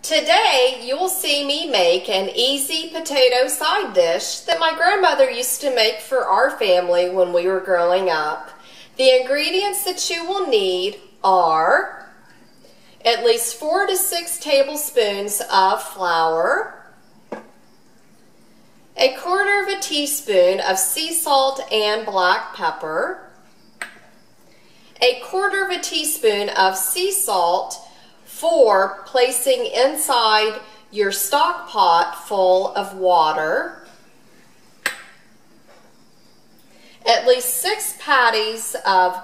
Today, you will see me make an easy potato side dish that my grandmother used to make for our family when we were growing up. The ingredients that you will need are at least 4 to 6 tablespoons of flour, 1/4 teaspoon of sea salt and black pepper, 1/4 teaspoon of sea salt for placing inside your stock pot full of water, at least 6 patties of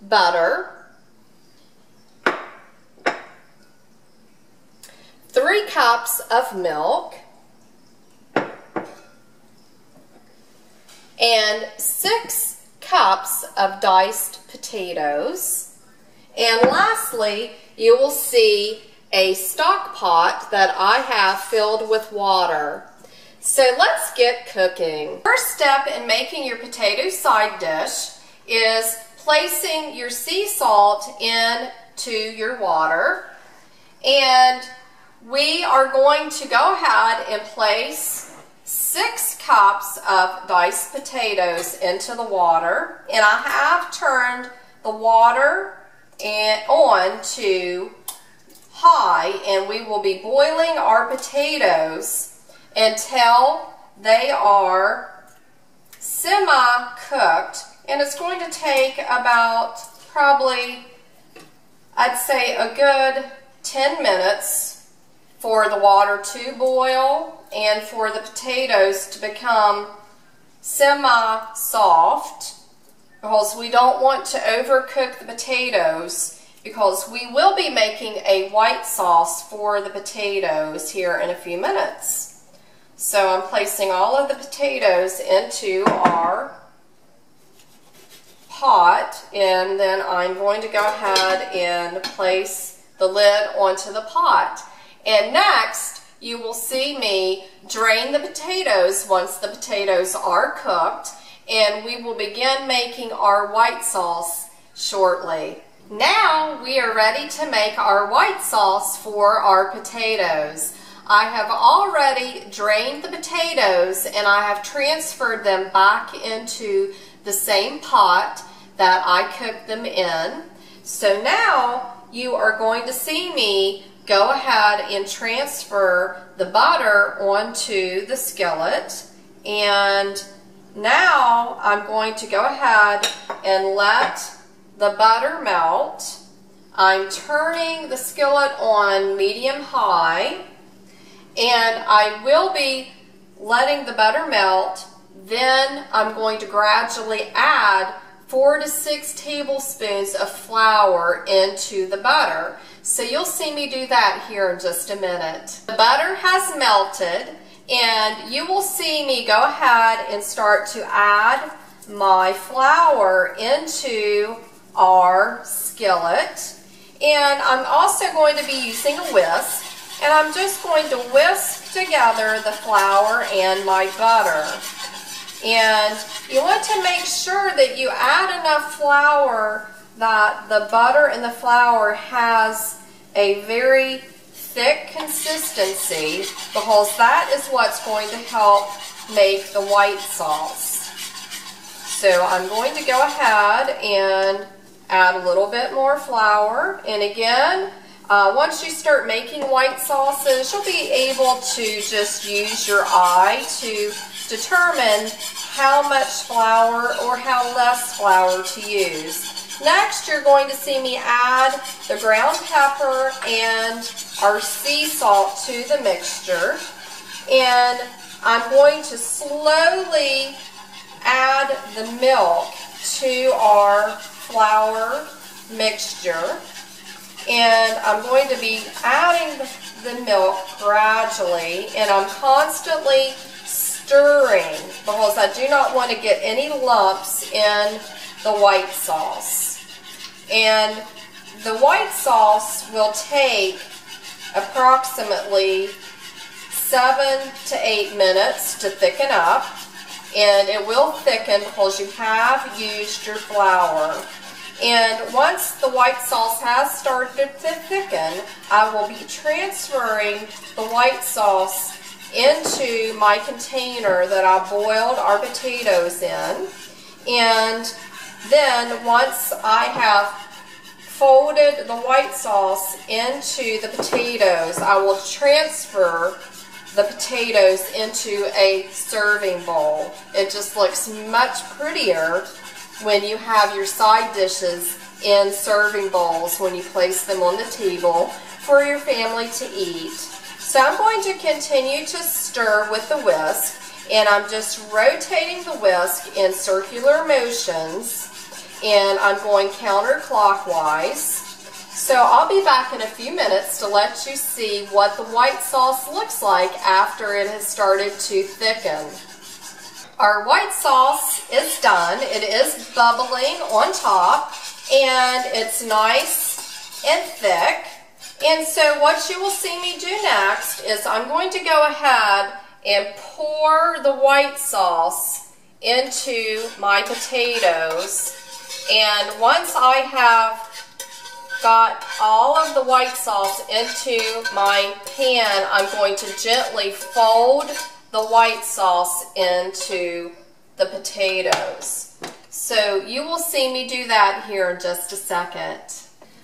butter, 3 cups of milk, and 6 cups of diced potatoes. And lastly, you will see a stock pot that I have filled with water. So let's get cooking. First step in making your potato side dish is placing your sea salt into your water. And we are going to go ahead and place 6 cups of diced potatoes into the water. And I have turned the water on to high, and we will be boiling our potatoes until they are semi-cooked, and it's going to take about probably, I'd say, a good 10 minutes for the water to boil and for the potatoes to become semi-soft, because we don't want to overcook the potatoes, because we will be making a white sauce for the potatoes here in a few minutes. So I'm placing all of the potatoes into our pot, and then I'm going to go ahead and place the lid onto the pot. And next, you will see me drain the potatoes once the potatoes are cooked, and we will begin making our white sauce shortly. Now we are ready to make our white sauce for our potatoes. I have already drained the potatoes, and I have transferred them back into the same pot that I cooked them in. So now you are going to see me go ahead and transfer the butter onto the skillet, and now I'm going to go ahead and let the butter melt. I'm turning the skillet on medium-high, and I will be letting the butter melt. Then I'm going to gradually add 4 to 6 tablespoons of flour into the butter. So you'll see me do that here in just a minute. The butter has melted, and you will see me go ahead and start to add my flour into our skillet. And I'm also going to be using a whisk, and I'm just going to whisk together the flour and my butter. And you want to make sure that you add enough flour that the butter and the flour has a very thick consistency, because that is what's going to help make the white sauce. So I'm going to go ahead and add a little bit more flour. And again, once you start making white sauces, you'll be able to just use your eye to determine how much flour or how less flour to use. Next, you're going to see me add the ground pepper and our sea salt to the mixture. And I'm going to slowly add the milk to our flour mixture. And I'm going to be adding the milk gradually, and I'm constantly stirring, because I do not want to get any lumps in the white sauce. And the white sauce will take approximately 7 to 8 minutes to thicken up, and it will thicken because you have used your flour. And once the white sauce has started to thicken, I will be transferring the white sauce into my container that I boiled our potatoes in. And then once I have folded the white sauce into the potatoes, I will transfer the potatoes into a serving bowl. It just looks much prettier when you have your side dishes in serving bowls when you place them on the table for your family to eat. So I'm going to continue to stir with the whisk, and I'm just rotating the whisk in circular motions, and I'm going counterclockwise. So I'll be back in a few minutes to let you see what the white sauce looks like after it has started to thicken. Our white sauce is done. It is bubbling on top, and it's nice and thick. And so what you will see me do next is I'm going to go ahead and pour the white sauce into my potatoes. And once I have got all of the white sauce into my pan, I'm going to gently fold the white sauce into the potatoes. So you will see me do that here in just a second.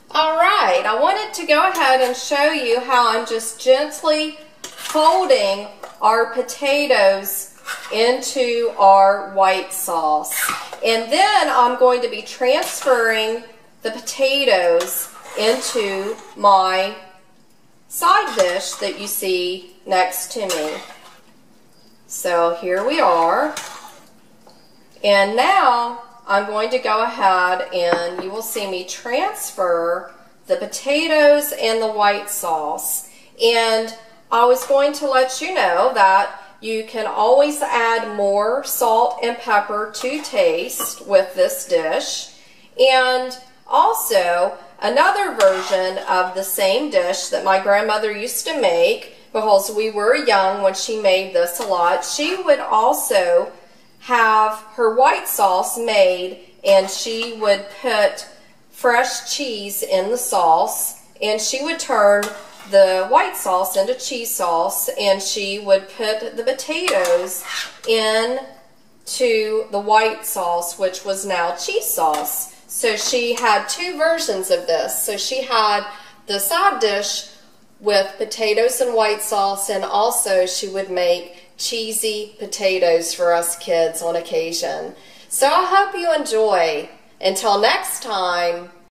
Alright, I wanted to go ahead and show you how I'm just gently folding our potatoes into our white sauce. And then I'm going to be transferring the potatoes into my side dish that you see next to me. So here we are. And now I'm going to go ahead and you will see me transfer the potatoes and the white sauce. And I was going to let you know that you can always add more salt and pepper to taste with this dish. And also, another version of the same dish that my grandmother used to make, because we were young when she made this a lot, she would also have her white sauce made, and she would put fresh cheese in the sauce, and she would turn the white sauce into cheese sauce, and she would put the potatoes into the white sauce, which was now cheese sauce. So she had two versions of this. So she had the side dish with potatoes and white sauce, and also she would make cheesy potatoes for us kids on occasion. So I hope you enjoy. Until next time.